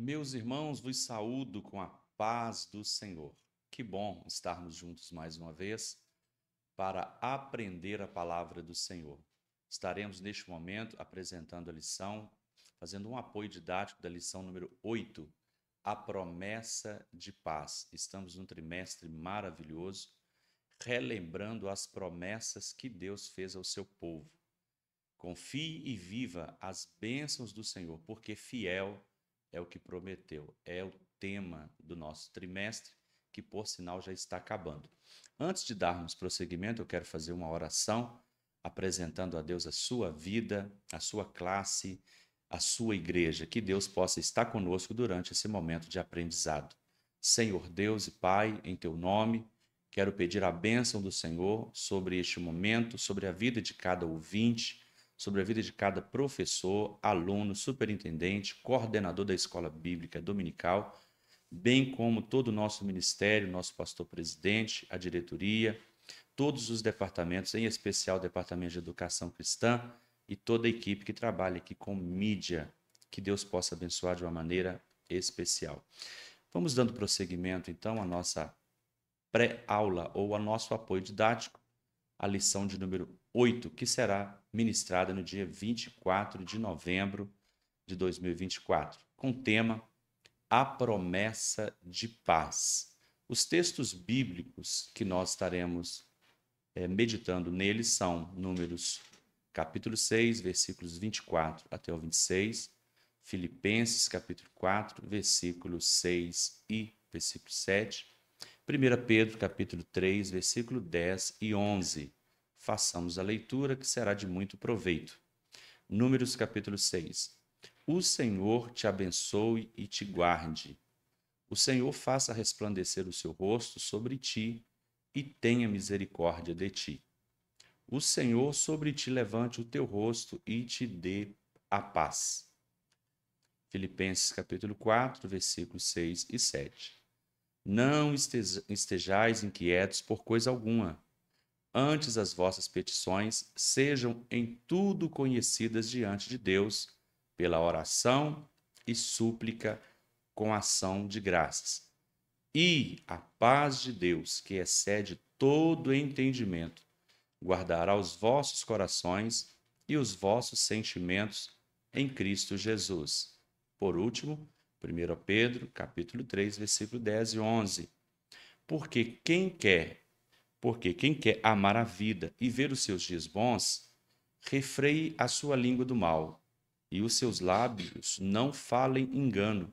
Meus irmãos, vos saúdo com a paz do Senhor. Que bom estarmos juntos mais uma vez para aprender a palavra do Senhor. Estaremos neste momento apresentando a lição, fazendo um apoio didático da lição número 8, a promessa de paz. Estamos num trimestre maravilhoso, relembrando as promessas que Deus fez ao seu povo. Confie e viva as bênçãos do Senhor, porque fiel é o que prometeu. É o tema do nosso trimestre, que por sinal já está acabando. Antes de darmos prosseguimento, eu quero fazer uma oração apresentando a Deus a sua vida, a sua classe, a sua igreja. Que Deus possa estar conosco durante esse momento de aprendizado. Senhor Deus e Pai, em teu nome, quero pedir a bênção do Senhor sobre este momento, sobre a vida de cada ouvinte, sobre a vida de cada professor, aluno, superintendente, coordenador da escola bíblica dominical, bem como todo o nosso ministério, nosso pastor-presidente, a diretoria, todos os departamentos, em especial o Departamento de Educação Cristã e toda a equipe que trabalha aqui com mídia. Que Deus possa abençoar de uma maneira especial. Vamos dando prosseguimento, então, à nossa pré-aula ou ao nosso apoio didático, a lição de número 8, que será ministrada no dia 24 de novembro de 2024, com o tema A Promessa de Paz. Os textos bíblicos que nós estaremos meditando neles são Números capítulo 6, versículos 24 até o 26, Filipenses capítulo 4, versículos 6 e versículo 7, 1 Pedro capítulo 3, versículo 10 e 11. Façamos a leitura que será de muito proveito. Números capítulo 6. O Senhor te abençoe e te guarde. O Senhor faça resplandecer o seu rosto sobre ti e tenha misericórdia de ti. O Senhor sobre ti levante o teu rosto e te dê a paz. Filipenses capítulo 4, versículos 6 e 7. Não estejais inquietos por coisa alguma. Antes as vossas petições sejam em tudo conhecidas diante de Deus, pela oração e súplica com ação de graças. E a paz de Deus, que excede todo entendimento, guardará os vossos corações e os vossos sentimentos em Cristo Jesus. Por último, 1 Pedro, capítulo 3, versículo 10 e 11. Porque quem quer amar a vida e ver os seus dias bons, refreie a sua língua do mal, e os seus lábios não falem engano.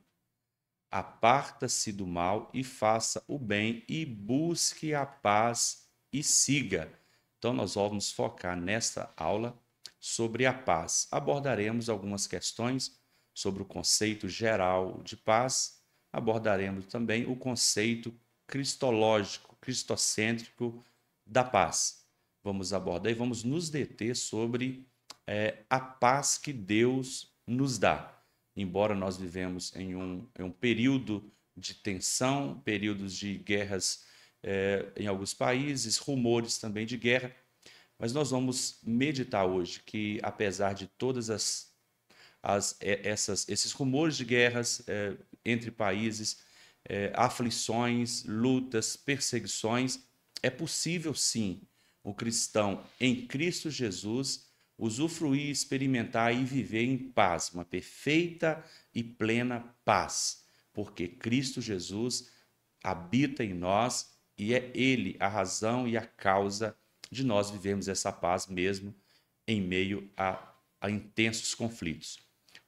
Aparta-se do mal e faça o bem, e busque a paz e siga. Então, nós vamos focar nesta aula sobre a paz. Abordaremos algumas questões sobre o conceito geral de paz, abordaremos também o conceito cristológico, cristocêntrico da paz. Vamos abordar e vamos nos deter sobre a paz que Deus nos dá. Embora nós vivemos em um período de tensão, períodos de guerras em alguns países, rumores também de guerra, mas nós vamos meditar hoje que, apesar de todas esses rumores de guerras entre países, aflições, lutas, perseguições, é possível sim o cristão em Cristo Jesus usufruir, experimentar e viver em paz, uma perfeita e plena paz, porque Cristo Jesus habita em nós e é Ele a razão e a causa de nós vivermos essa paz mesmo em meio a intensos conflitos.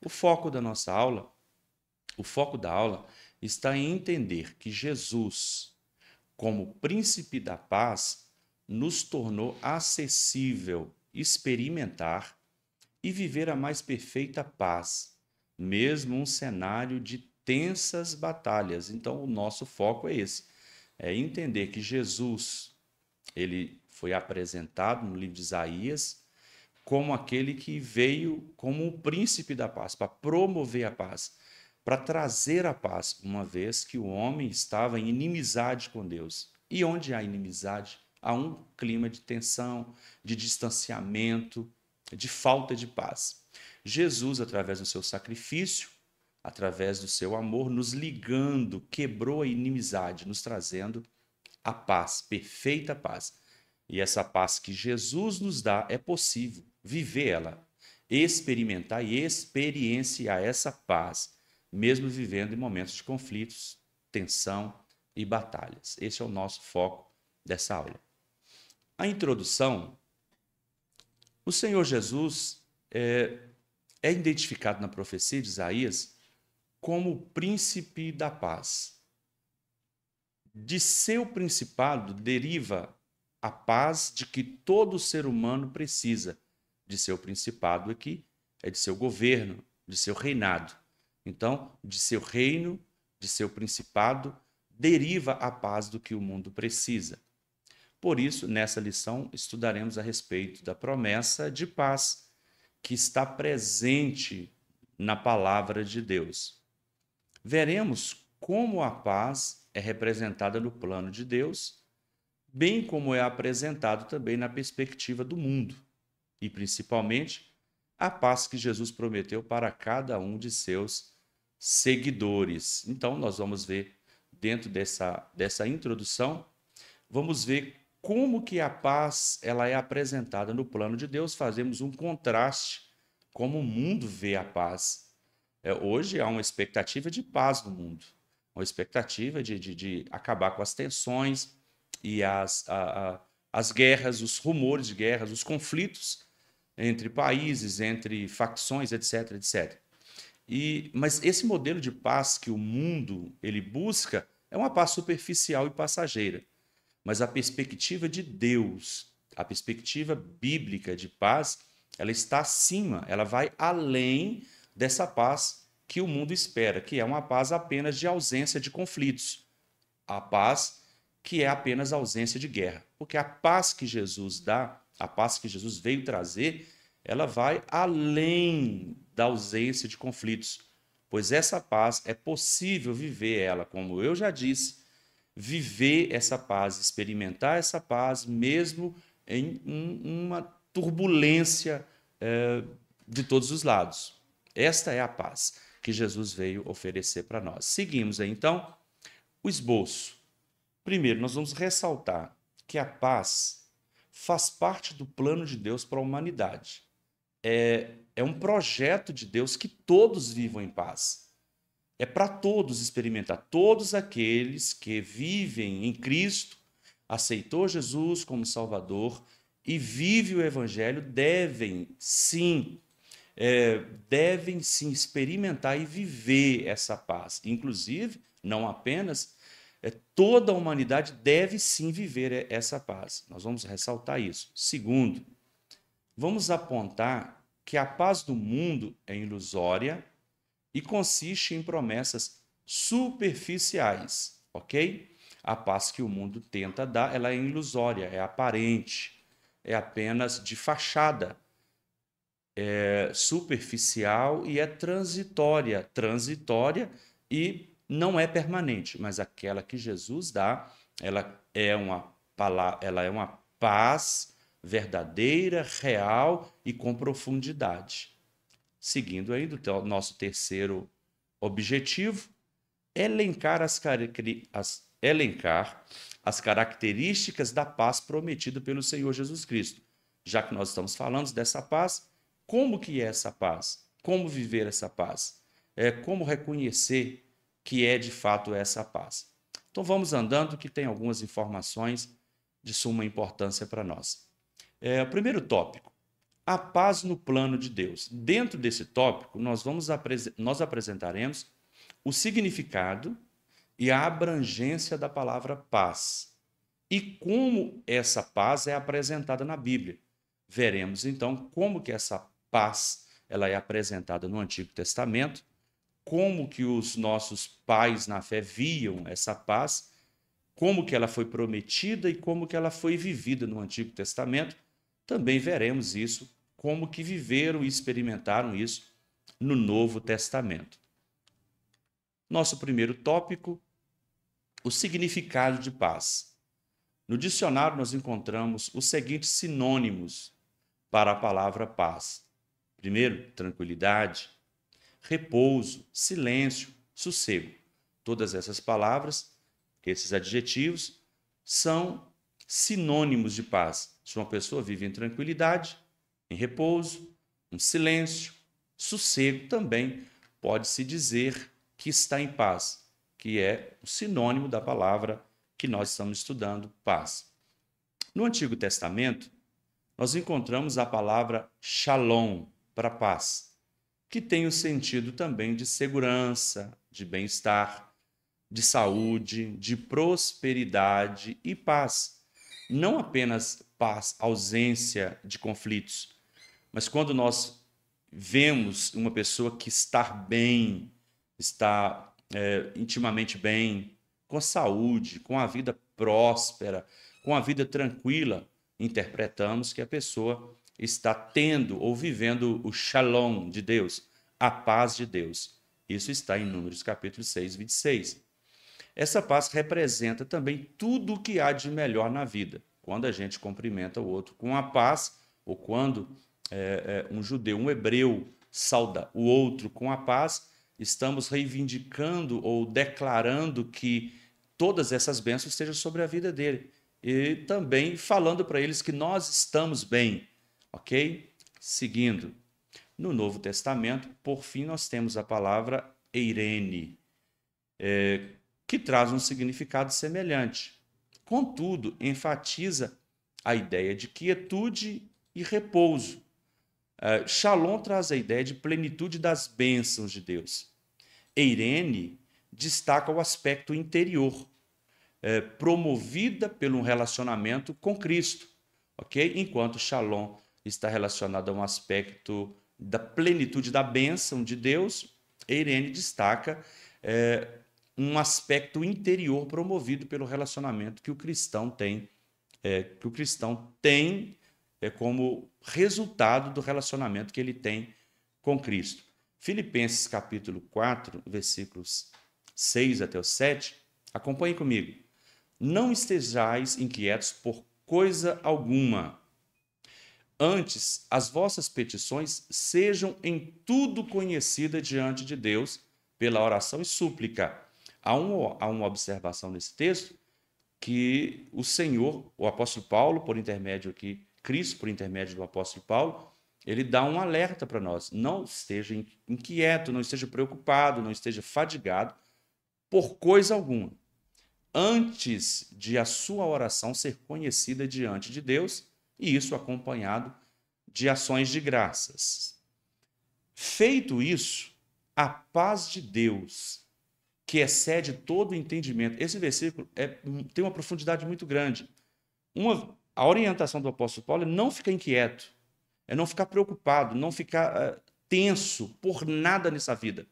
O foco da nossa aula, o foco da aula está em entender que Jesus, como príncipe da paz, nos tornou acessível experimentar e viver a mais perfeita paz, mesmo um cenário de tensas batalhas. Então, o nosso foco é esse, é entender que Jesus, ele foi apresentado no livro de Isaías como aquele que veio como o príncipe da paz, para promover a paz, para trazer a paz, uma vez que o homem estava em inimizade com Deus. E onde há inimizade, há um clima de tensão, de distanciamento, de falta de paz. Jesus, através do seu sacrifício, através do seu amor, nos ligando, quebrou a inimizade, nos trazendo a paz, perfeita paz. E essa paz que Jesus nos dá, é possível viver ela, experimentar e experienciar essa paz, mesmo vivendo em momentos de conflitos, tensão e batalhas. Esse é o nosso foco dessa aula. A introdução, o Senhor Jesus é identificado na profecia de Isaías como o príncipe da paz. De seu principado deriva a paz de que todo ser humano precisa. De seu principado aqui é de seu governo, de seu reinado. Então, de seu reino, de seu principado, deriva a paz do que o mundo precisa. Por isso, nessa lição, estudaremos a respeito da promessa de paz que está presente na palavra de Deus. Veremos como a paz é representada no plano de Deus, bem como é apresentado também na perspectiva do mundo, e principalmente a paz que Jesus prometeu para cada um de seus seguidores. Então, nós vamos ver, dentro dessa introdução, vamos ver como que a paz ela é apresentada no plano de Deus. Fazemos um contraste como o mundo vê a paz. Hoje há uma expectativa de paz no mundo, uma expectativa de acabar com as tensões e as guerras, os rumores de guerras, os conflitos entre países, entre facções, etc, etc. Mas esse modelo de paz que o mundo ele busca é uma paz superficial e passageira. Mas a perspectiva de Deus, a perspectiva bíblica de paz, ela está acima, ela vai além dessa paz que o mundo espera, que é uma paz apenas de ausência de conflitos. A paz que é apenas ausência de guerra. Porque a paz que Jesus dá, a paz que Jesus veio trazer, ela vai além da ausência de conflitos. Pois essa paz é possível viver ela, como eu já disse, viver essa paz, experimentar essa paz, mesmo em uma turbulência de todos os lados. Esta é a paz que Jesus veio oferecer para nós. Seguimos aí, então, o esboço. Primeiro, nós vamos ressaltar que a paz faz parte do plano de Deus para a humanidade. É um projeto de Deus que todos vivam em paz. É para todos experimentar. Todos aqueles que vivem em Cristo, aceitou Jesus como Salvador e vive o Evangelho, devem sim experimentar e viver essa paz. Inclusive, não apenas, toda a humanidade deve sim viver essa paz. Nós vamos ressaltar isso. Segundo, vamos apontar que a paz do mundo é ilusória e consiste em promessas superficiais, ok? A paz que o mundo tenta dar, ela é ilusória, é aparente, é apenas de fachada, é superficial e é transitória e não é permanente, mas aquela que Jesus dá, ela é uma paz verdadeira, real e com profundidade. Seguindo ainda o nosso terceiro objetivo, elencar as características da paz prometida pelo Senhor Jesus Cristo. Já que nós estamos falando dessa paz, como que é essa paz? Como viver essa paz? Como reconhecer que é de fato essa paz? Então vamos andando, que tem algumas informações de suma importância para nós. O primeiro tópico, a paz no plano de Deus. Dentro desse tópico, nós apresentaremos o significado e a abrangência da palavra paz e como essa paz é apresentada na Bíblia. Veremos, então, como que essa paz ela é apresentada no Antigo Testamento, como que os nossos pais na fé viam essa paz, como que ela foi prometida e como que ela foi vivida no Antigo Testamento. Também veremos isso, como que viveram e experimentaram isso no Novo Testamento. Nosso primeiro tópico, o significado de paz. No dicionário nós encontramos os seguintes sinônimos para a palavra paz. Primeiro, tranquilidade. repouso, silêncio, sossego. Todas essas palavras, esses adjetivos, são sinônimos de paz. Se uma pessoa vive em tranquilidade, em repouso, em silêncio, sossego, também pode-se dizer que está em paz, que é o sinônimo da palavra que nós estamos estudando, paz. No Antigo Testamento, nós encontramos a palavra shalom, para paz, que tem o sentido também de segurança, de bem-estar, de saúde, de prosperidade e paz. Não apenas paz, ausência de conflitos, mas quando nós vemos uma pessoa que está bem, está intimamente bem, com saúde, com a vida próspera, com a vida tranquila, interpretamos que a pessoa está tendo ou vivendo o shalom de Deus, a paz de Deus. Isso está em Números capítulo 6, 26. Essa paz representa também tudo o que há de melhor na vida. Quando a gente cumprimenta o outro com a paz, ou quando um judeu, um hebreu, sauda o outro com a paz, estamos reivindicando ou declarando que todas essas bênçãos estejam sobre a vida dele. E também falando para eles que nós estamos bem, ok? Seguindo, no Novo Testamento, por fim, nós temos a palavra eirene, que traz um significado semelhante. Contudo, enfatiza a ideia de quietude e repouso. Shalom traz a ideia de plenitude das bênçãos de Deus. Eirene destaca o aspecto interior, promovida pelo relacionamento com Cristo, ok? Enquanto Shalom está relacionado a um aspecto da plenitude da bênção de Deus, Eirene destaca um aspecto interior promovido pelo relacionamento que o cristão tem, como resultado do relacionamento que ele tem com Cristo. Filipenses capítulo 4, versículos 6 até o 7, acompanhe comigo. Não estejais inquietos por coisa alguma. Antes, as vossas petições sejam em tudo conhecidas diante de Deus pela oração e súplica. Há uma observação nesse texto que o Senhor, o apóstolo Paulo, por intermédio aqui, Cristo, por intermédio do apóstolo Paulo, ele dá um alerta para nós. Não esteja inquieto, não esteja preocupado, não esteja fadigado por coisa alguma. Antes de a sua oração ser conhecida diante de Deus, e isso acompanhado de ações de graças. Feito isso, a paz de Deus, que excede todo o entendimento. Esse versículo tem uma profundidade muito grande. A orientação do apóstolo Paulo é não ficar inquieto, é não ficar preocupado, não ficar tenso por nada nessa vida.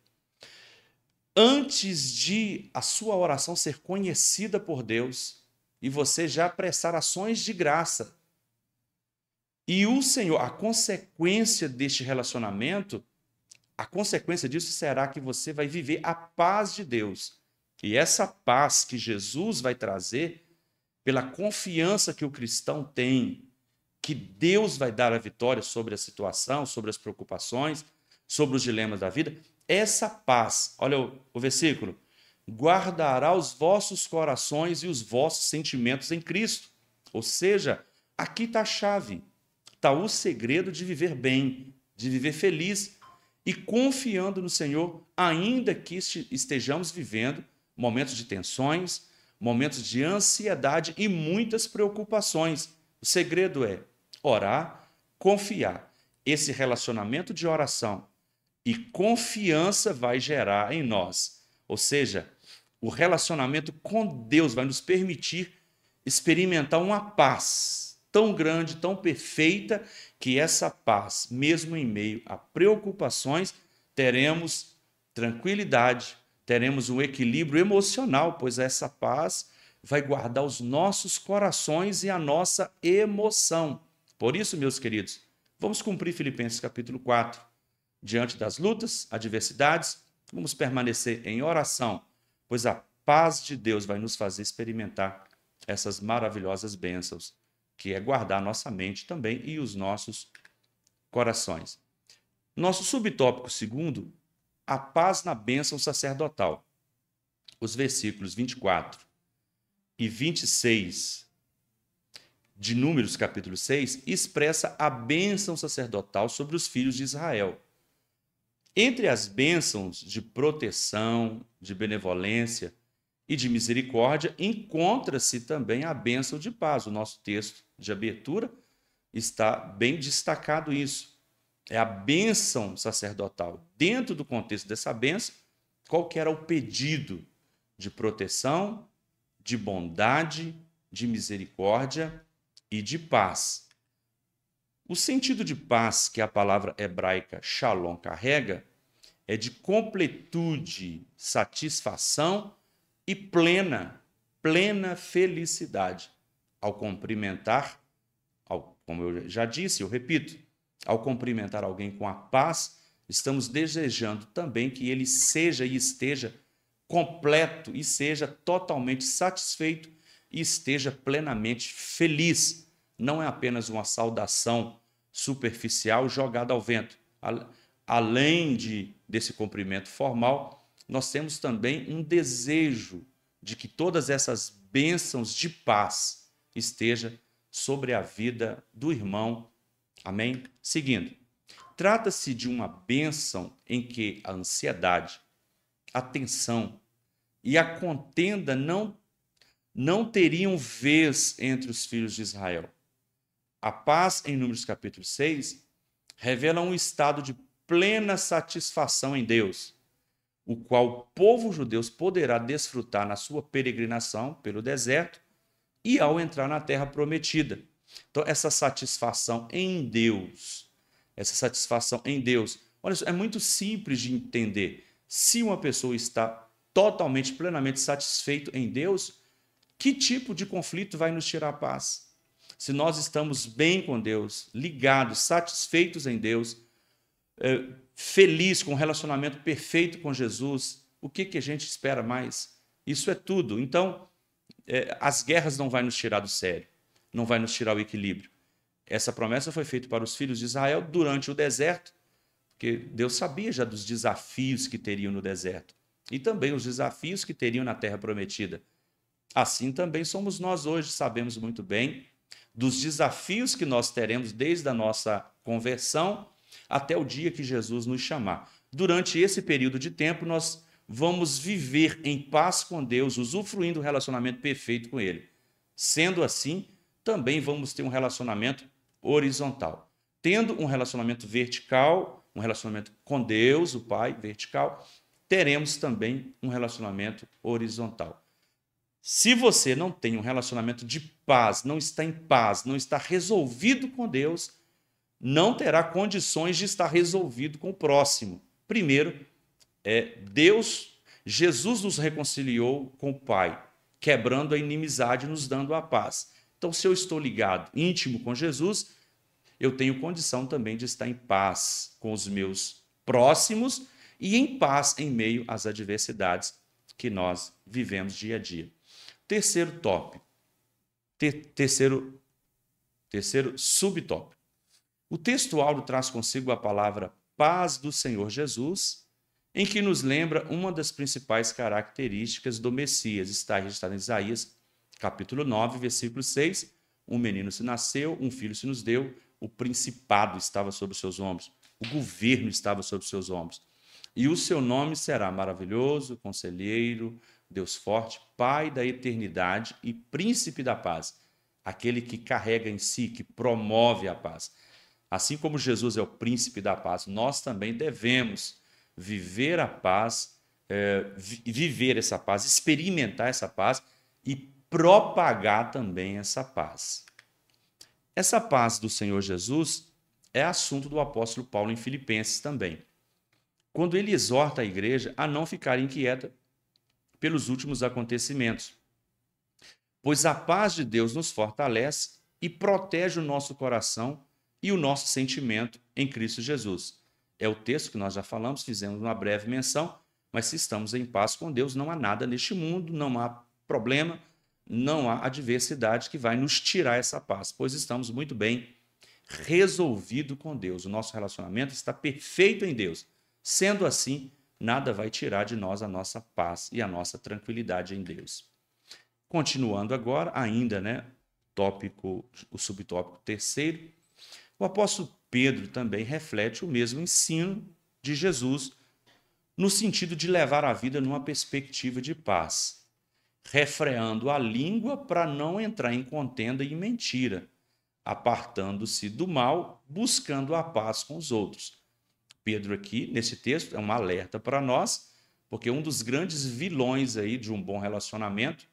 Antes de a sua oração ser conhecida por Deus e você já prestar ações de graça, e o Senhor, a consequência deste relacionamento, a consequência disso será que você vai viver a paz de Deus. E essa paz que Jesus vai trazer, pela confiança que o cristão tem, que Deus vai dar a vitória sobre a situação, sobre as preocupações, sobre os dilemas da vida, essa paz, olha o versículo, guardará os vossos corações e os vossos sentimentos em Cristo. Ou seja, aqui está a chave, está o segredo de viver bem, de viver feliz e confiando no Senhor, ainda que estejamos vivendo momentos de tensões, momentos de ansiedade e muitas preocupações. O segredo é orar, confiar. Esse relacionamento de oração e confiança vai gerar em nós. Ou seja, o relacionamento com Deus vai nos permitir experimentar uma paz tão grande, tão perfeita, que essa paz, mesmo em meio a preocupações, teremos tranquilidade, teremos um equilíbrio emocional, pois essa paz vai guardar os nossos corações e a nossa emoção. Por isso, meus queridos, vamos cumprir Filipenses capítulo 4. Diante das lutas, adversidades, vamos permanecer em oração, pois a paz de Deus vai nos fazer experimentar essas maravilhosas bênçãos, que é guardar nossa mente também e os nossos corações. Nosso subtópico segundo a paz na bênção sacerdotal. Os versículos 24 e 26 de Números, capítulo 6, expressa a bênção sacerdotal sobre os filhos de Israel. Entre as bênçãos de proteção, de benevolência e de misericórdia, encontra-se também a bênção de paz. O nosso texto de abertura está bem destacado isso. É a bênção sacerdotal. Dentro do contexto dessa bênção, qual que era o pedido de proteção, de bondade, de misericórdia e de paz? O sentido de paz que a palavra hebraica shalom carrega é de completude, satisfação e plena felicidade. Ao cumprimentar, como eu já disse, eu repito, ao cumprimentar alguém com a paz, estamos desejando também que ele seja e esteja completo e seja totalmente satisfeito e esteja plenamente feliz. Não é apenas uma saudação superficial jogada ao vento. Além desse cumprimento formal, nós temos também um desejo de que todas essas bênçãos de paz estejam sobre a vida do irmão. Amém? Seguindo, trata-se de uma bênção em que a ansiedade, a tensão e a contenda não teriam vez entre os filhos de Israel. A paz, em Números capítulo 6, revela um estado de plena satisfação em Deus, o qual o povo judeu poderá desfrutar na sua peregrinação pelo deserto e ao entrar na terra prometida. Então, essa satisfação em Deus, olha, é muito simples de entender. Se uma pessoa está totalmente, plenamente satisfeito em Deus, que tipo de conflito vai nos tirar a paz? Se nós estamos bem com Deus, ligados, satisfeitos em Deus, feliz com um relacionamento perfeito com Jesus, o que a gente espera mais? Isso é tudo. Então, as guerras não vão nos tirar do sério, não vai nos tirar o equilíbrio. Essa promessa foi feita para os filhos de Israel durante o deserto, porque Deus sabia já dos desafios que teriam no deserto e também os desafios que teriam na terra prometida. Assim também somos nós hoje, sabemos muito bem dos desafios que nós teremos desde a nossa conversão até o dia que Jesus nos chamar. Durante esse período de tempo, nós vamos viver em paz com Deus, usufruindo do relacionamento perfeito com Ele. Sendo assim, também vamos ter um relacionamento horizontal. Tendo um relacionamento vertical, um relacionamento com Deus, o Pai, vertical, teremos também um relacionamento horizontal. Se você não tem um relacionamento de paz, não está em paz, não está resolvido com Deus, não terá condições de estar resolvido com o próximo. Primeiro, Jesus nos reconciliou com o Pai, quebrando a inimizade, nos dando a paz. Então, se eu estou ligado, íntimo com Jesus, eu tenho condição também de estar em paz com os meus próximos e em paz em meio às adversidades que nós vivemos dia a dia. Terceiro tópico. Terceiro subtópico. O texto áureo traz consigo a palavra paz do Senhor Jesus, em que nos lembra uma das principais características do Messias. Está registrado em Isaías, capítulo 9, versículo 6. Um menino se nasceu, um filho se nos deu, o principado estava sobre os seus ombros, o governo estava sobre os seus ombros. E o seu nome será maravilhoso, conselheiro, Deus forte, Pai da eternidade e príncipe da paz, aquele que carrega em si, que promove a paz. Assim como Jesus é o príncipe da paz, nós também devemos viver a paz, viver essa paz, experimentar essa paz e propagar também essa paz. Essa paz do Senhor Jesus é assunto do apóstolo Paulo em Filipenses também, quando ele exorta a igreja a não ficar inquieta pelos últimos acontecimentos, pois a paz de Deus nos fortalece e protege o nosso coração e o nosso sentimento em Cristo Jesus. É o texto que nós já falamos, fizemos uma breve menção, mas se estamos em paz com Deus, não há nada neste mundo, não há problema, não há adversidade que vai nos tirar essa paz, pois estamos muito bem resolvidos com Deus. O nosso relacionamento está perfeito em Deus. Sendo assim, nada vai tirar de nós a nossa paz e a nossa tranquilidade em Deus. Continuando agora, ainda, né, o subtópico terceiro, o apóstolo Pedro também reflete o mesmo ensino de Jesus no sentido de levar a vida numa perspectiva de paz, refreando a língua para não entrar em contenda e mentira, apartando-se do mal, buscando a paz com os outros. Pedro aqui, nesse texto, é um alerta para nós, porque um dos grandes vilões aí de um bom relacionamento,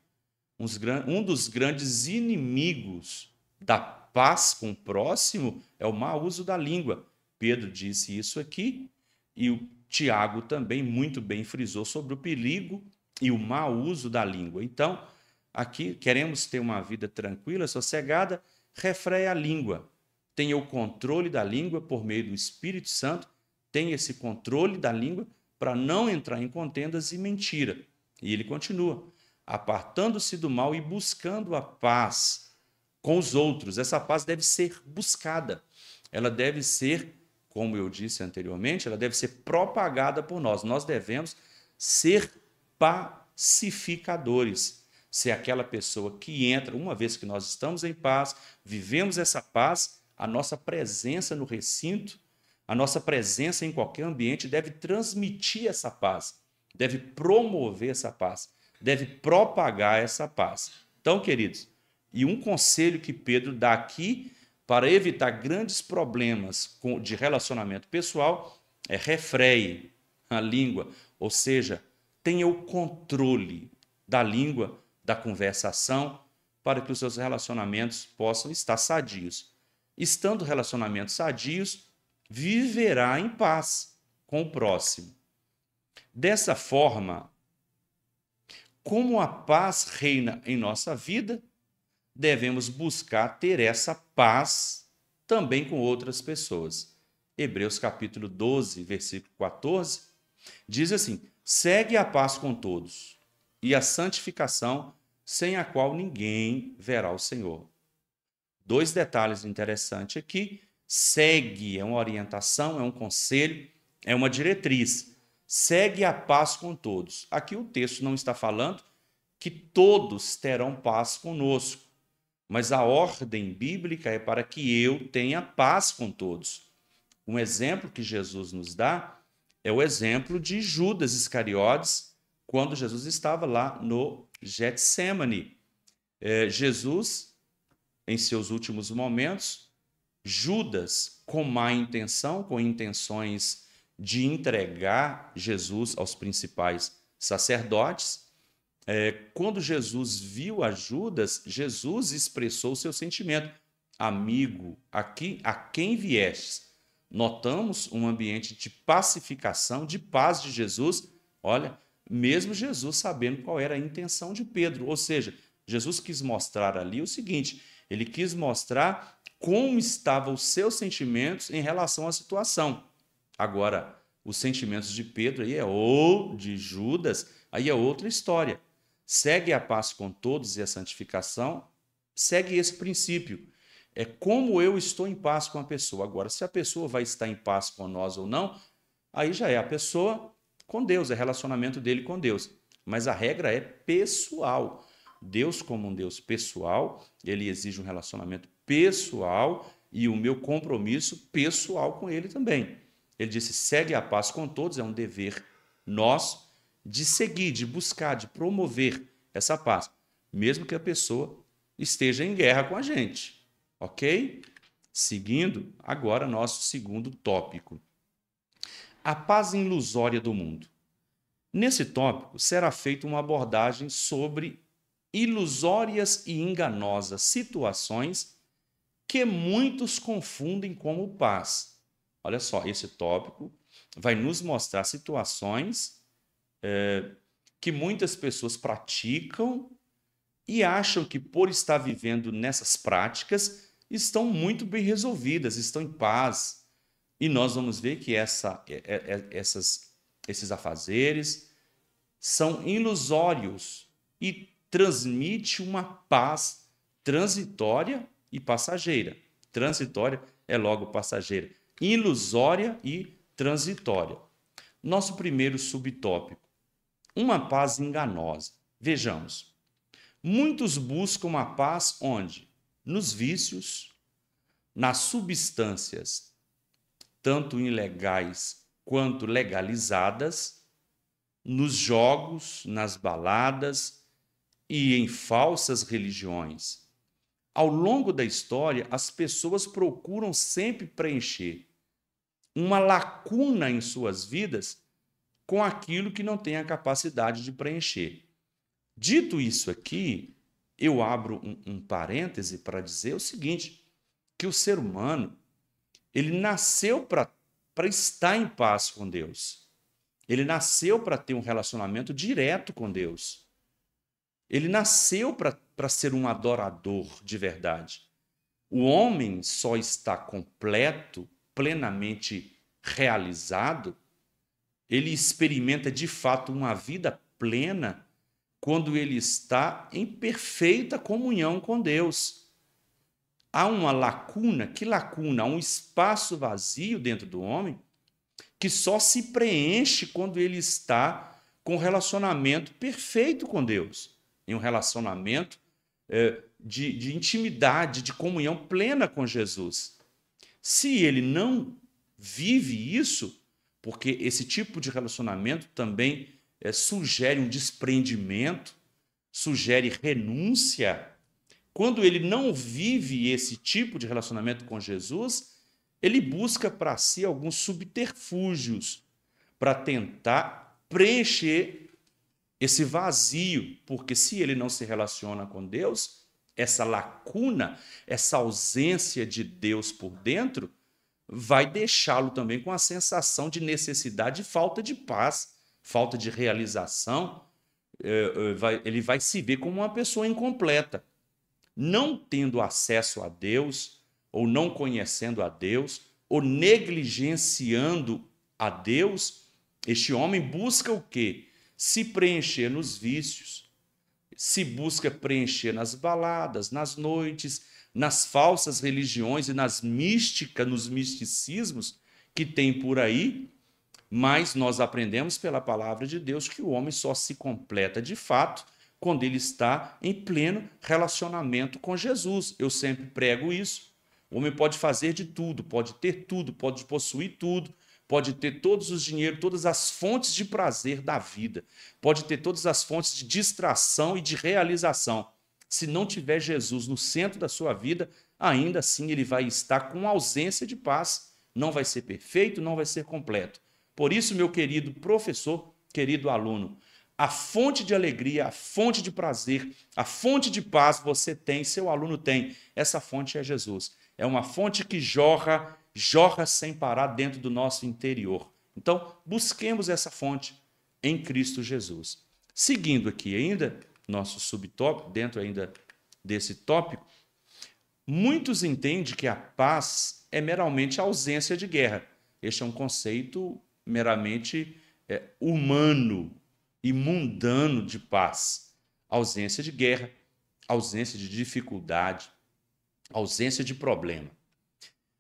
um dos grandes inimigos da paz com o próximo é o mau uso da língua. Pedro disse isso aqui, e o Tiago também muito bem frisou sobre o perigo e o mau uso da língua. Então, aqui queremos ter uma vida tranquila, sossegada, refreia a língua. Tenha o controle da língua por meio do Espírito Santo, tenha esse controle da língua para não entrar em contendas e mentira. E ele continua, apartando-se do mal e buscando a paz com os outros. Essa paz deve ser buscada. Ela deve ser, como eu disse anteriormente, ela deve ser propagada por nós. Nós devemos ser pacificadores. Ser aquela pessoa que entra, uma vez que nós estamos em paz, vivemos essa paz, a nossa presença no recinto, a nossa presença em qualquer ambiente deve transmitir essa paz, deve promover essa paz, deve propagar essa paz. Então, queridos, e um conselho que Pedro dá aqui para evitar grandes problemas de relacionamento pessoal é refreie a língua, ou seja, tenha o controle da língua, da conversação, para que os seus relacionamentos possam estar sadios. Estando relacionamentos sadios, viverá em paz com o próximo. Dessa forma, como a paz reina em nossa vida, devemos buscar ter essa paz também com outras pessoas. Hebreus capítulo 12, versículo 14, diz assim, segue a paz com todos e a santificação, sem a qual ninguém verá o Senhor. Dois detalhes interessantes aqui. Segue é uma orientação, é um conselho, é uma diretriz. Segue a paz com todos. Aqui o texto não está falando que todos terão paz conosco, mas a ordem bíblica é para que eu tenha paz com todos. Um exemplo que Jesus nos dá é o exemplo de Judas Iscariotes, quando Jesus estava lá no Getsêmani. Jesus, em seus últimos momentos, Judas, com má intenção, com intenções de entregar Jesus aos principais sacerdotes, quando Jesus viu a Judas, Jesus expressou o seu sentimento. Amigo, aqui a quem viestes? Notamos um ambiente de pacificação, de paz de Jesus. Olha, mesmo Jesus sabendo qual era a intenção de Pedro. Ou seja, Jesus quis mostrar ali o seguinte, ele quis mostrar como estavam os seus sentimentos em relação à situação. Agora, os sentimentos de Pedro aí ou de Judas, aí é outra história. Segue a paz com todos e a santificação, segue esse princípio. É como eu estou em paz com a pessoa. Agora, se a pessoa vai estar em paz com nós ou não, aí já é a pessoa com Deus, é relacionamento dele com Deus. Mas a regra é pessoal. Deus, como um Deus pessoal, ele exige um relacionamento pessoal e o meu compromisso pessoal com ele também. Ele disse, segue a paz com todos, é um dever nosso de seguir, de buscar, de promover essa paz, mesmo que a pessoa esteja em guerra com a gente. Ok? Seguindo, agora nosso segundo tópico. A paz ilusória do mundo. Nesse tópico será feita uma abordagem sobre ilusórias e enganosas situações que muitos confundem como paz. Olha só, esse tópico vai nos mostrar situações que muitas pessoas praticam e acham que, por estar vivendo nessas práticas, estão muito bem resolvidas, estão em paz. E nós vamos ver que esses afazeres são ilusórios e transmite uma paz transitória e passageira. Transitória é logo passageira. Ilusória e transitória. Nosso primeiro subtópico: uma paz enganosa. Vejamos, muitos buscam a paz onde? Nos vícios, nas substâncias, tanto ilegais quanto legalizadas, nos jogos, nas baladas e em falsas religiões. Ao longo da história, as pessoas procuram sempre preencher uma lacuna em suas vidas com aquilo que não tem a capacidade de preencher. Dito isso aqui, eu abro um parêntese para dizer o seguinte, que o ser humano, ele nasceu para estar em paz com Deus. Ele nasceu para ter um relacionamento direto com Deus. Ele nasceu para ser um adorador de verdade. O homem só está completo, plenamente realizado, ele experimenta de fato uma vida plena quando ele está em perfeita comunhão com Deus. Há uma lacuna, que lacuna? Há um espaço vazio dentro do homem que só se preenche quando ele está com um relacionamento perfeito com Deus, em um relacionamento de intimidade, de comunhão plena com Jesus. Se ele não vive isso, porque esse tipo de relacionamento também sugere um desprendimento, sugere renúncia. Quando ele não vive esse tipo de relacionamento com Jesus, ele busca para si alguns subterfúgios para tentar preencher esse vazio, porque se ele não se relaciona com Deus, essa lacuna, essa ausência de Deus por dentro, vai deixá-lo também com a sensação de necessidade e falta de paz, falta de realização. Ele vai se ver como uma pessoa incompleta. Não tendo acesso a Deus, ou não conhecendo a Deus, ou negligenciando a Deus, este homem busca o quê? Se preencher nos vícios, se busca preencher nas baladas, nas noites, nas falsas religiões e nas místicas, nos misticismos que tem por aí, mas nós aprendemos pela palavra de Deus que o homem só se completa de fato quando ele está em pleno relacionamento com Jesus. Eu sempre prego isso. O homem pode fazer de tudo, pode ter tudo, pode possuir tudo, pode ter todos os dinheiros, todas as fontes de prazer da vida, pode ter todas as fontes de distração e de realização. Se não tiver Jesus no centro da sua vida, ainda assim ele vai estar com ausência de paz. Não vai ser perfeito, não vai ser completo. Por isso, meu querido professor, querido aluno, a fonte de alegria, a fonte de prazer, a fonte de paz você tem, seu aluno tem. Essa fonte é Jesus. É uma fonte que jorra sem parar dentro do nosso interior. Então, busquemos essa fonte em Cristo Jesus. Seguindo aqui ainda, nosso subtópico, dentro ainda desse tópico, muitos entendem que a paz é meramente a ausência de guerra. Este é um conceito meramente humano e mundano de paz. Ausência de guerra, ausência de dificuldade, ausência de problema.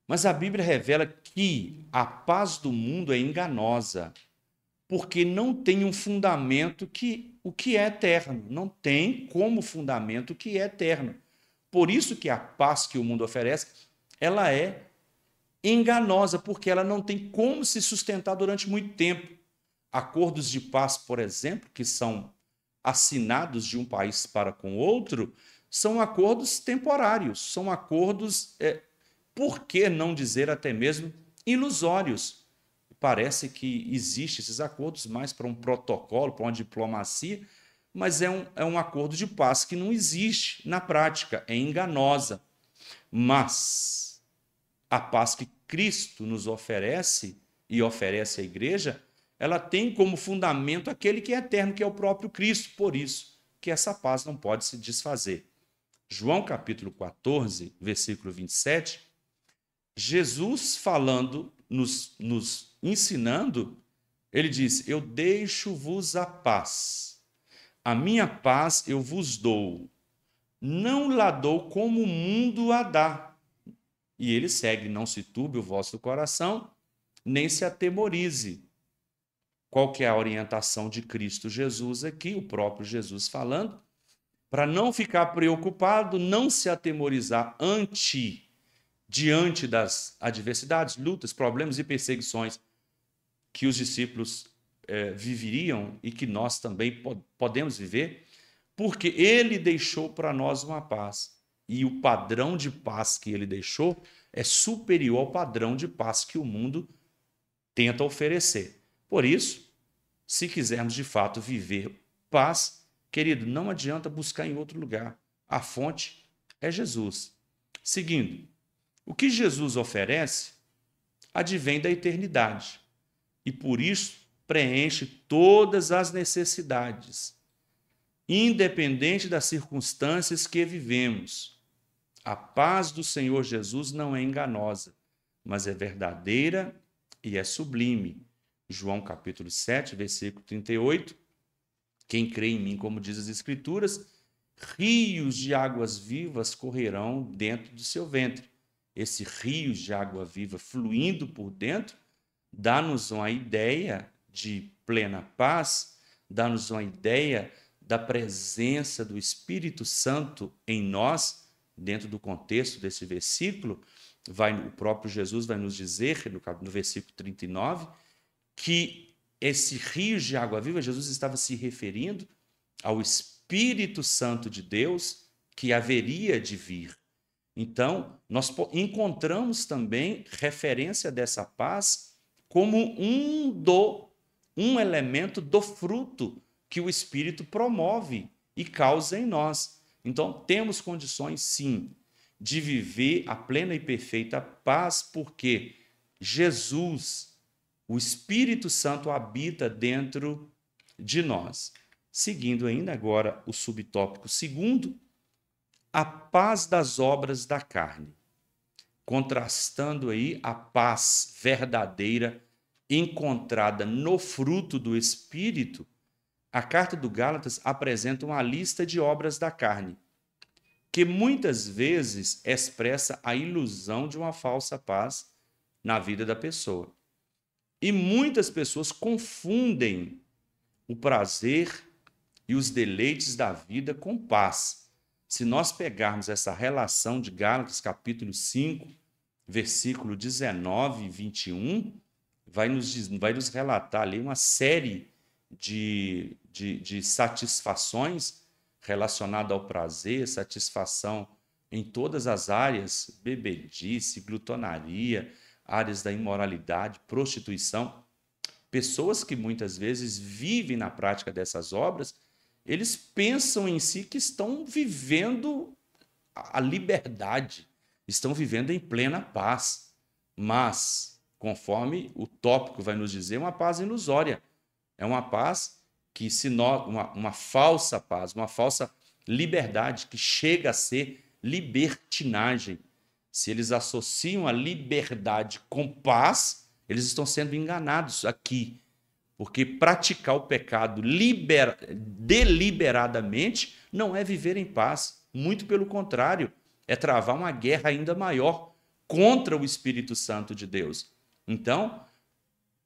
Mas a Bíblia revela que a paz do mundo é enganosa, porque não tem um fundamento o que é eterno. Não tem como fundamento o que é eterno. Por isso que a paz que o mundo oferece, ela é enganosa, porque ela não tem como se sustentar durante muito tempo. Acordos de paz, por exemplo, que são assinados de um país para com outro, são acordos temporários, são acordos, por que não dizer até mesmo, ilusórios. Parece que existem esses acordos mais para um protocolo, para uma diplomacia, mas é um acordo de paz que não existe na prática, é enganosa. Mas a paz que Cristo nos oferece e oferece à igreja, ela tem como fundamento aquele que é eterno, que é o próprio Cristo. Por isso que essa paz não pode se desfazer. João capítulo 14, versículo 27, Jesus falando, nos ensinando, ele diz: eu deixo-vos a paz, a minha paz eu vos dou, não la dou como o mundo a dá. E ele segue: não se turbe o vosso coração, nem se atemorize. qual que é a orientação de Cristo Jesus aqui, o próprio Jesus falando, para não ficar preocupado, não se atemorizar diante das adversidades, lutas, problemas e perseguições que os discípulos viveriam e que nós também podemos viver, porque ele deixou para nós uma paz. E o padrão de paz que ele deixou é superior ao padrão de paz que o mundo tenta oferecer. Por isso, se quisermos de fato viver paz, querido, não adianta buscar em outro lugar. A fonte é Jesus. Seguindo, o que Jesus oferece advém da eternidade e por isso preenche todas as necessidades, independente das circunstâncias que vivemos. A paz do Senhor Jesus não é enganosa, mas é verdadeira e é sublime. João capítulo 7, versículo 38. Quem crê em mim, como diz as Escrituras, rios de águas vivas correrão dentro do seu ventre. Esse rios de água viva fluindo por dentro dá-nos uma ideia de plena paz, dá-nos uma ideia da presença do Espírito Santo em nós, dentro do contexto desse versículo. O próprio Jesus vai nos dizer, no versículo 39, que esse rio de água viva, Jesus estava se referindo ao Espírito Santo de Deus que haveria de vir. Então, nós encontramos também referência dessa paz como um elemento do fruto que o Espírito promove e causa em nós. Então, temos condições, sim, de viver a plena e perfeita paz, porque Jesus, o Espírito Santo, habita dentro de nós. Seguindo ainda agora o subtópico segundo, a paz das obras da carne. Contrastando aí a paz verdadeira encontrada no fruto do Espírito, a carta do Gálatas apresenta uma lista de obras da carne, que muitas vezes expressa a ilusão de uma falsa paz na vida da pessoa. E muitas pessoas confundem o prazer e os deleites da vida com paz. Se nós pegarmos essa relação de Gálatas, capítulo 5, versículo 19 e 21, vai nos relatar ali uma série de satisfações relacionadas ao prazer, satisfação em todas as áreas, bebedice, glutonaria, áreas da imoralidade, prostituição. Pessoas que muitas vezes vivem na prática dessas obras, eles pensam em si que estão vivendo a liberdade, estão vivendo em plena paz. Mas, conforme o tópico vai nos dizer, é uma paz ilusória. É uma paz que uma falsa paz, uma falsa liberdade que chega a ser libertinagem. Se eles associam a liberdade com paz, eles estão sendo enganados aqui. Porque praticar o pecado deliberadamente não é viver em paz. Muito pelo contrário, é travar uma guerra ainda maior contra o Espírito Santo de Deus. Então,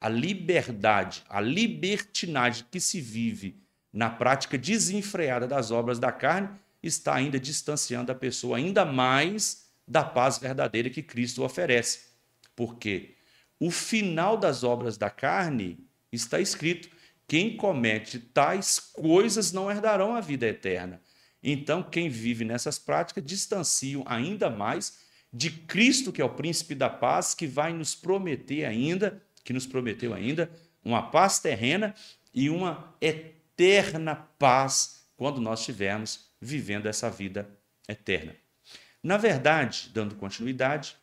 a liberdade, a libertinagem que se vive na prática desenfreada das obras da carne está ainda distanciando a pessoa ainda mais da paz verdadeira que Cristo oferece. Porque o final das obras da carne está escrito: quem comete tais coisas não herdarão a vida eterna. Então, quem vive nessas práticas distanciam ainda mais de Cristo, que é o príncipe da paz, que vai nos prometer ainda, que nos prometeu ainda, uma paz terrena e uma eterna paz quando nós estivermos vivendo essa vida eterna. Na verdade, dando continuidade,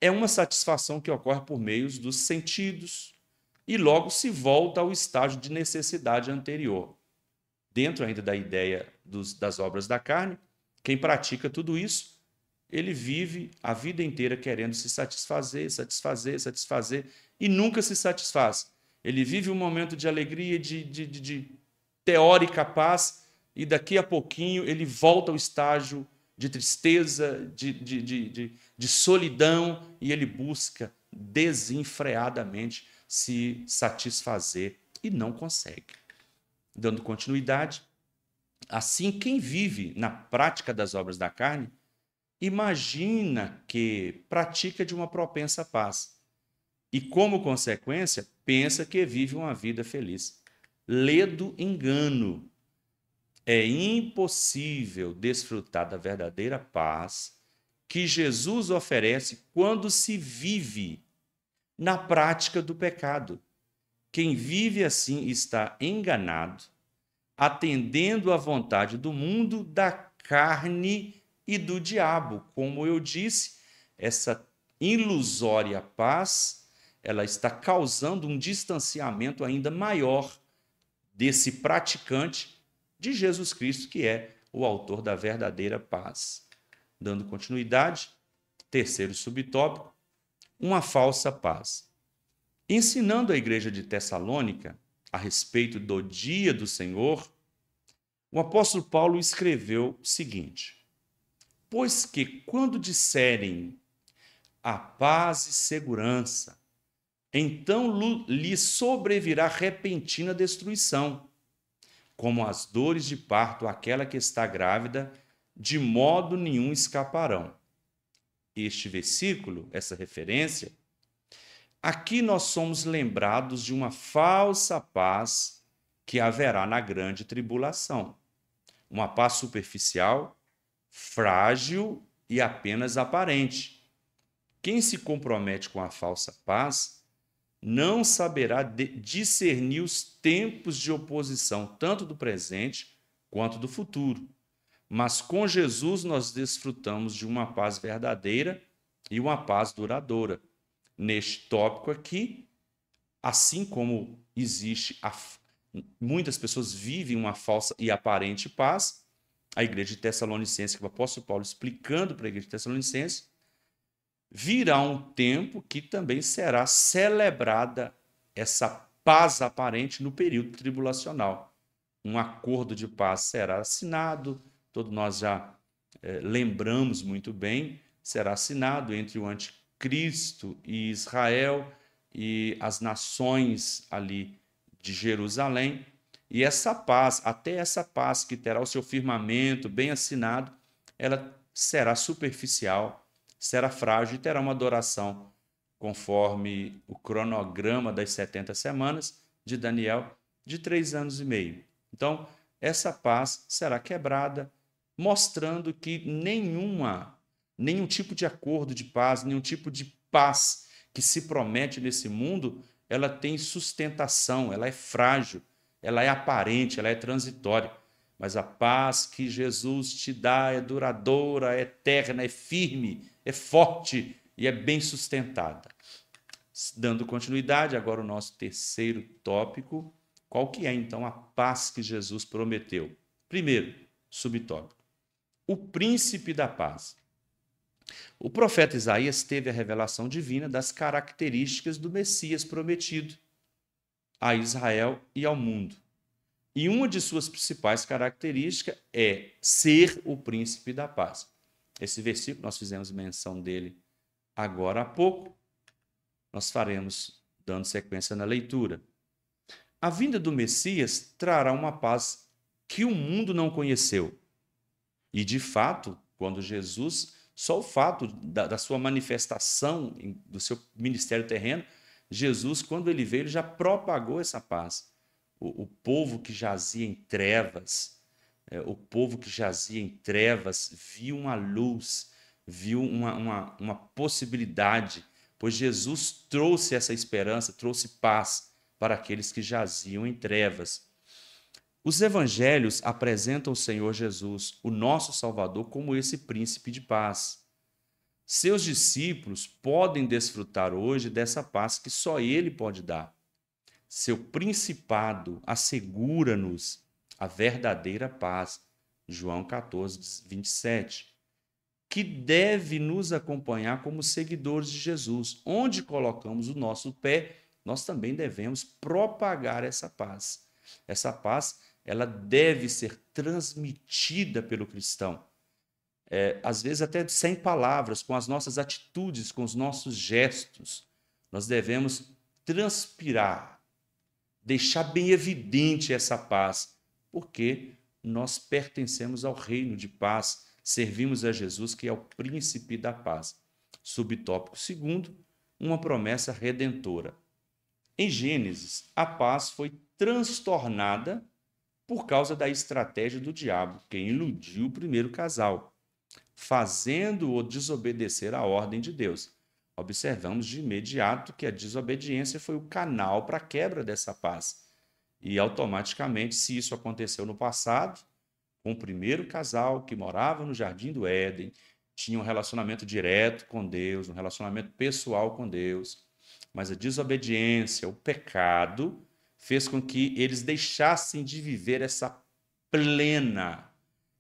é uma satisfação que ocorre por meio dos sentidos e logo se volta ao estágio de necessidade anterior. Dentro ainda da ideia das obras da carne, quem pratica tudo isso, ele vive a vida inteira querendo se satisfazer, e nunca se satisfaz. Ele vive um momento de alegria, de teórica paz, e daqui a pouquinho ele volta ao estágio de tristeza, de solidão, e ele busca desenfreadamente se satisfazer e não consegue. Dando continuidade, assim, quem vive na prática das obras da carne, imagina que pratica de uma propensa paz e, como consequência, pensa que vive uma vida feliz. Ledo engano. É impossível desfrutar da verdadeira paz que Jesus oferece quando se vive na prática do pecado. Quem vive assim está enganado, atendendo à vontade do mundo, da carne e do diabo. Como eu disse, essa ilusória paz, ela está causando um distanciamento ainda maior desse praticante de Jesus Cristo, que é o autor da verdadeira paz. Dando continuidade, terceiro subtópico, uma falsa paz. Ensinando a igreja de Tessalônica a respeito do dia do Senhor, o apóstolo Paulo escreveu o seguinte: pois que quando disserem a paz e segurança, então lhe sobrevirá repentina destruição, como as dores de parto àquela que está grávida, de modo nenhum escaparão. Este versículo, essa referência, aqui nós somos lembrados de uma falsa paz que haverá na grande tribulação. Uma paz superficial, frágil e apenas aparente. Quem se compromete com a falsa paz não saberá discernir os tempos de oposição, tanto do presente quanto do futuro. Mas com Jesus nós desfrutamos de uma paz verdadeira e uma paz duradoura. Neste tópico aqui, assim como existe, muitas pessoas vivem uma falsa e aparente paz, a igreja de Tessalonicenses, que o apóstolo Paulo explicando para a igreja de Tessalonicenses, virá um tempo que também será celebrada essa paz aparente no período tribulacional. Um acordo de paz será assinado, todos nós já lembramos muito bem, será assinado entre o anticristo e Israel e as nações ali de Jerusalém. E essa paz, até essa paz que terá o seu firmamento bem assinado, ela será superficial, será frágil e terá uma duração conforme o cronograma das 70 semanas de Daniel, de 3 anos e meio. Então, essa paz será quebrada, mostrando que nenhum tipo de acordo de paz, nenhum tipo de paz que se promete nesse mundo, ela tem sustentação, ela é frágil, ela é aparente, ela é transitória. Mas a paz que Jesus te dá é duradoura, é eterna, é firme, é forte e é bem sustentada. Dando continuidade, agora o nosso terceiro tópico. Qual que é, então, a paz que Jesus prometeu? Primeiro, subtópico. O príncipe da paz. O profeta Isaías teve a revelação divina das características do Messias prometido a Israel e ao mundo. E uma de suas principais características é ser o príncipe da paz. Esse versículo, nós fizemos menção dele agora há pouco. Nós faremos, dando sequência na leitura. A vinda do Messias trará uma paz que o mundo não conheceu. E, de fato, quando Jesus, só o fato da sua manifestação, do seu ministério terreno, Jesus, quando ele veio, ele já propagou essa paz. O povo que jazia em trevas, viu uma luz, viu uma possibilidade, pois Jesus trouxe essa esperança, trouxe paz para aqueles que jaziam em trevas. Os evangelhos apresentam o Senhor Jesus, o nosso Salvador, como esse príncipe de paz. Seus discípulos podem desfrutar hoje dessa paz que só ele pode dar. Seu principado assegura-nos a verdadeira paz, João 14, 27, que deve nos acompanhar como seguidores de Jesus. Onde colocamos o nosso pé, nós também devemos propagar essa paz. Essa paz, ela deve ser transmitida pelo cristão. Às vezes até sem palavras, com as nossas atitudes, com os nossos gestos. Nós devemos transpirar deixar bem evidente essa paz, porque nós pertencemos ao reino de paz, servimos a Jesus, que é o príncipe da paz. Subtópico segundo, uma promessa redentora. Em Gênesis, a paz foi transtornada por causa da estratégia do diabo, que iludiu o primeiro casal, fazendo-o desobedecer à ordem de Deus. Observamos de imediato que a desobediência foi o canal para a quebra dessa paz. E automaticamente, se isso aconteceu no passado, com o primeiro casal que morava no Jardim do Éden, tinha um relacionamento direto com Deus, um relacionamento pessoal com Deus, mas a desobediência, o pecado, fez com que eles deixassem de viver essa plena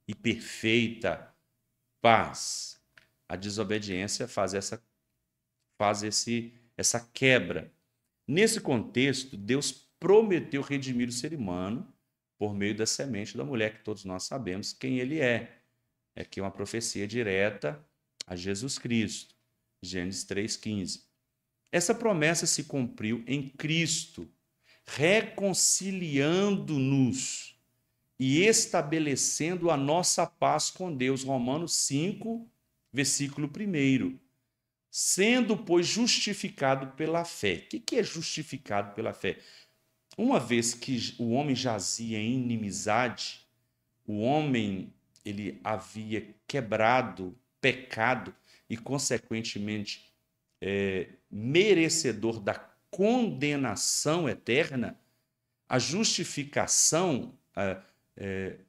e perfeita paz. A desobediência faz essa quebra. Nesse contexto, Deus prometeu redimir o ser humano por meio da semente da mulher, que todos nós sabemos quem ele é. É aqui uma profecia direta a Jesus Cristo. Gênesis 3,15. Essa promessa se cumpriu em Cristo, reconciliando-nos e estabelecendo a nossa paz com Deus. Romanos 5, versículo 1. Sendo, pois, justificado pela fé. O que é justificado pela fé? Uma vez que o homem jazia em inimizade, o homem ele havia quebrado, pecado e, consequentemente, merecedor da condenação eterna, a justificação,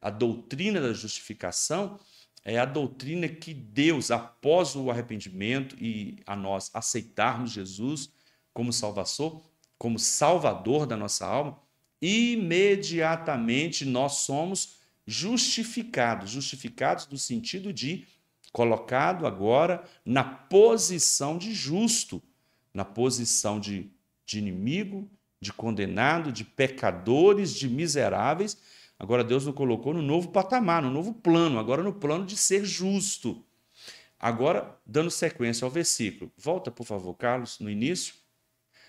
a doutrina da justificação é a doutrina que Deus, após o arrependimento e a nós aceitarmos Jesus como Salvador da nossa alma, imediatamente nós somos justificados no sentido de colocado agora na posição de justo, na posição de inimigo, de condenado, de pecadores, de miseráveis. Agora Deus nos colocou no novo patamar, no novo plano, agora no plano de ser justo. Agora, dando sequência ao versículo. Volta, por favor, Carlos, no início.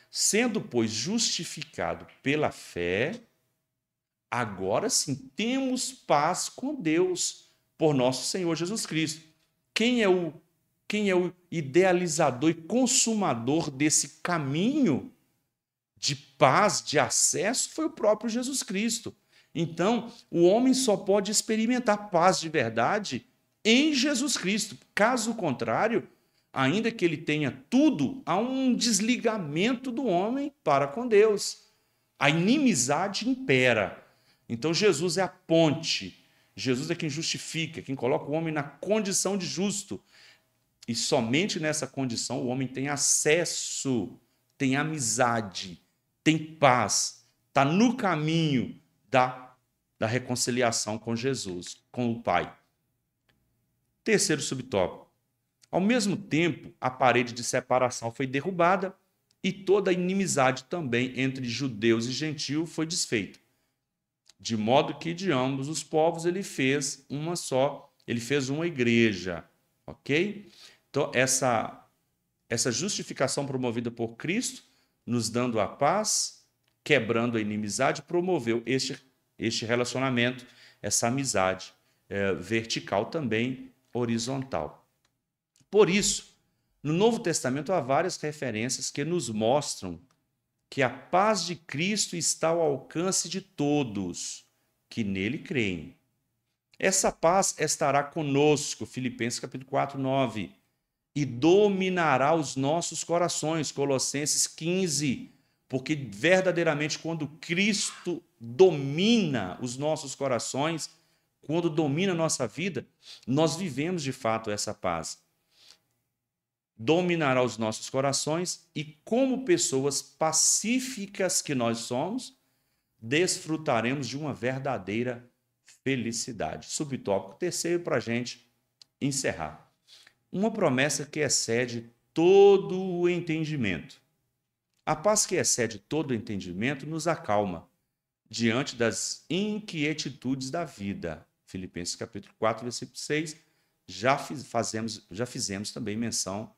Sendo, pois, justificado pela fé, agora sim temos paz com Deus por nosso Senhor Jesus Cristo. Quem é o idealizador e consumador desse caminho de paz, de acesso, foi o próprio Jesus Cristo. Então, o homem só pode experimentar paz de verdade em Jesus Cristo. Caso contrário, ainda que ele tenha tudo, há um desligamento do homem para com Deus. A inimizade impera. Então, Jesus é a ponte. Jesus é quem justifica, quem coloca o homem na condição de justo. E somente nessa condição o homem tem acesso, tem amizade, tem paz, está no caminho da reconciliação com Jesus, com o Pai. Terceiro subtópico. Ao mesmo tempo, a parede de separação foi derrubada e toda a inimizade também entre judeus e gentios foi desfeita. De modo que de ambos os povos ele fez uma igreja, ok? Então, essa justificação promovida por Cristo, nos dando a paz, quebrando a inimizade, promoveu este relacionamento, essa amizade vertical também horizontal. Por isso, no Novo Testamento há várias referências que nos mostram que a paz de Cristo está ao alcance de todos que nele creem. Essa paz estará conosco, Filipenses capítulo 4, 9, e dominará os nossos corações, Colossenses 15, porque verdadeiramente quando Cristo domina os nossos corações, quando domina a nossa vida, nós vivemos de fato essa paz. Dominará os nossos corações e, como pessoas pacíficas que nós somos, desfrutaremos de uma verdadeira felicidade. Subtópico terceiro para a gente encerrar. Uma promessa que excede todo o entendimento. A paz que excede todo o entendimento nos acalma diante das inquietudes da vida. Filipenses capítulo 4, versículo 6. Já fizemos também menção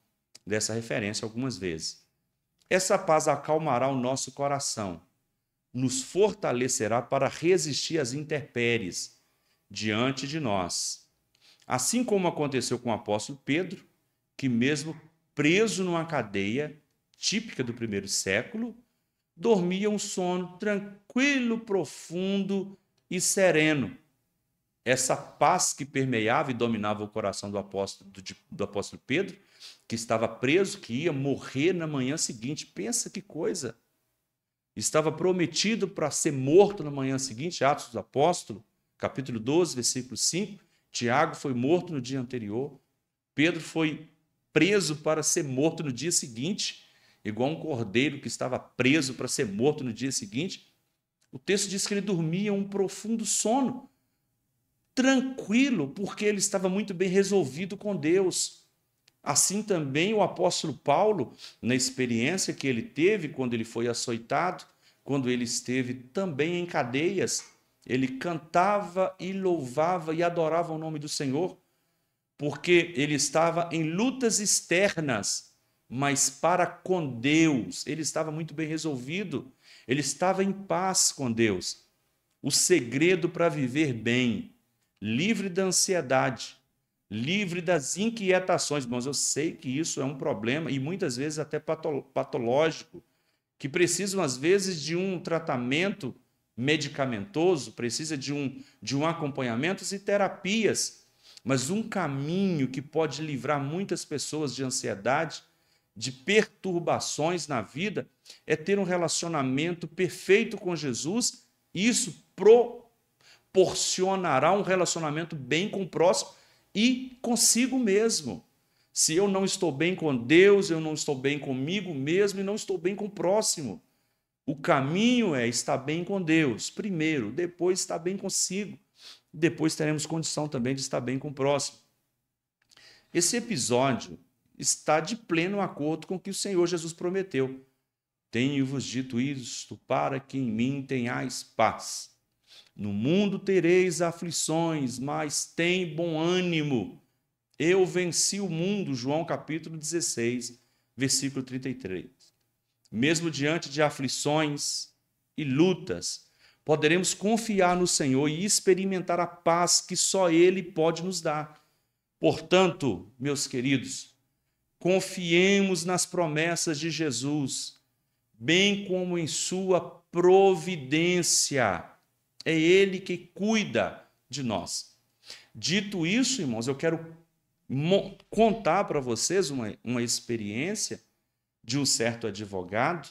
dessa referência algumas vezes. Essa paz acalmará o nosso coração, nos fortalecerá para resistir às intempéries diante de nós. Assim como aconteceu com o apóstolo Pedro, que mesmo preso numa cadeia típica do primeiro século, dormia um sono tranquilo, profundo e sereno. Essa paz que permeava e dominava o coração do apóstolo Pedro, que estava preso, que ia morrer na manhã seguinte. Pensa que coisa! Estava prometido para ser morto na manhã seguinte, Atos dos Apóstolos, capítulo 12, versículo 5. Tiago foi morto no dia anterior. Pedro foi preso para ser morto no dia seguinte, igual um cordeiro que estava preso para ser morto no dia seguinte. O texto diz que ele dormia um profundo sono, tranquilo, porque ele estava muito bem resolvido com Deus. Assim também o apóstolo Paulo, na experiência que ele teve quando ele foi açoitado, quando ele esteve também em cadeias, ele cantava e louvava e adorava o nome do Senhor, porque ele estava em lutas externas, mas para com Deus, ele estava muito bem resolvido, ele estava em paz com Deus. O segredo para viver bem, livre da ansiedade, livre das inquietações. Irmãos, eu sei que isso é um problema e muitas vezes até patológico, que precisam às vezes de um tratamento medicamentoso, precisa de um acompanhamento e terapias, mas um caminho que pode livrar muitas pessoas de ansiedade, de perturbações na vida, é ter um relacionamento perfeito com Jesus. Isso proporcionará um relacionamento bem com o próximo e consigo mesmo. Se eu não estou bem com Deus, eu não estou bem comigo mesmo e não estou bem com o próximo. O caminho é estar bem com Deus primeiro, depois estar bem consigo. Depois teremos condição também de estar bem com o próximo. Esse episódio está de pleno acordo com o que o Senhor Jesus prometeu. Tenho-vos dito isto para que em mim tenhais paz. No mundo tereis aflições, mas tem bom ânimo. Eu venci o mundo, João capítulo 16, versículo 33. Mesmo diante de aflições e lutas, poderemos confiar no Senhor e experimentar a paz que só Ele pode nos dar. Portanto, meus queridos, confiemos nas promessas de Jesus, bem como em sua providência. É Ele que cuida de nós. Dito isso, irmãos, eu quero contar para vocês uma experiência de um certo advogado.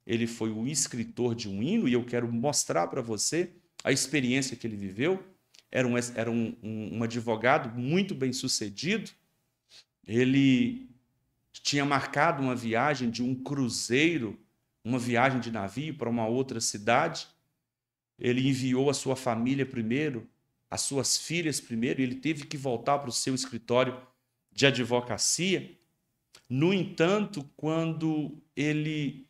Ele foi o escritor de um hino e eu quero mostrar para você a experiência que ele viveu. Era um advogado muito bem sucedido. Ele tinha marcado uma viagem de um cruzeiro, uma viagem de navio para uma outra cidade. Ele enviou a sua família primeiro, as suas filhas primeiro, e ele teve que voltar para o seu escritório de advocacia. No entanto, quando ele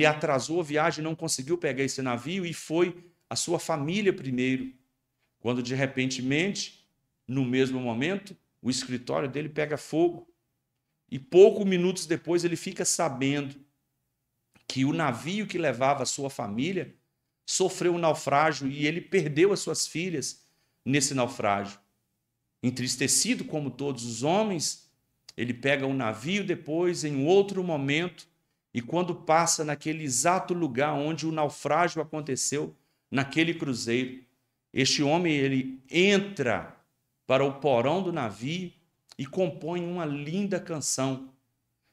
atrasou a viagem, não conseguiu pegar esse navio e foi a sua família primeiro. Quando, de repentemente, no mesmo momento, o escritório dele pega fogo e poucos minutos depois ele fica sabendo que o navio que levava a sua família sofreu um naufrágio e ele perdeu as suas filhas nesse naufrágio. Entristecido como todos os homens, ele pega um navio depois, em outro momento, e quando passa naquele exato lugar onde o naufrágio aconteceu, naquele cruzeiro, este homem ele entra para o porão do navio e compõe uma linda canção.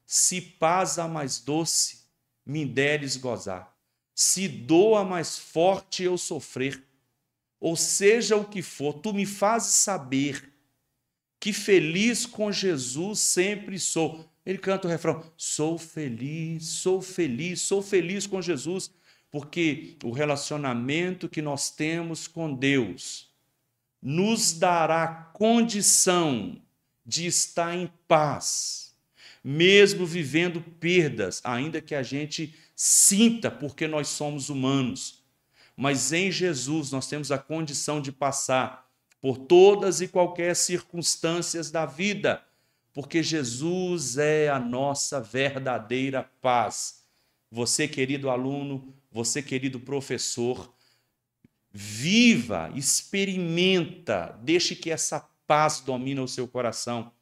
Se paz a mais doce me deres gozar, se dor a mais forte eu sofrer, ou seja o que for, tu me fazes saber que feliz com Jesus sempre sou. Ele canta o refrão, sou feliz, sou feliz, sou feliz com Jesus, porque o relacionamento que nós temos com Deus nos dará condição de estar em paz, mesmo vivendo perdas, ainda que a gente sinta, porque nós somos humanos. Mas em Jesus nós temos a condição de passar por todas e qualquer circunstâncias da vida, porque Jesus é a nossa verdadeira paz. Você, querido aluno, Você, querido professor, viva, experimenta, deixe que essa paz domine o seu coração.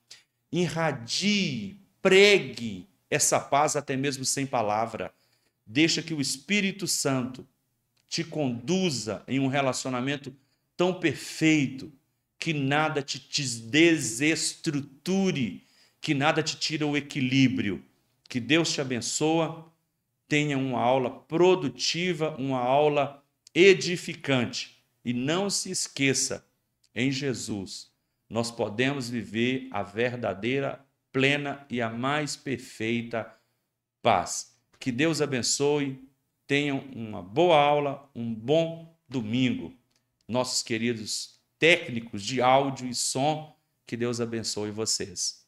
Irradie, pregue essa paz até mesmo sem palavra. Deixa que o Espírito Santo te conduza em um relacionamento tão perfeito que nada te desestruture, que nada te tira o equilíbrio. Que Deus te abençoe. Tenha uma aula produtiva, uma aula edificante. E não se esqueça, em Jesus, nós podemos viver a verdadeira, plena e a mais perfeita paz. Que Deus abençoe. Tenham uma boa aula, um bom domingo. Nossos queridos técnicos de áudio e som, que Deus abençoe vocês.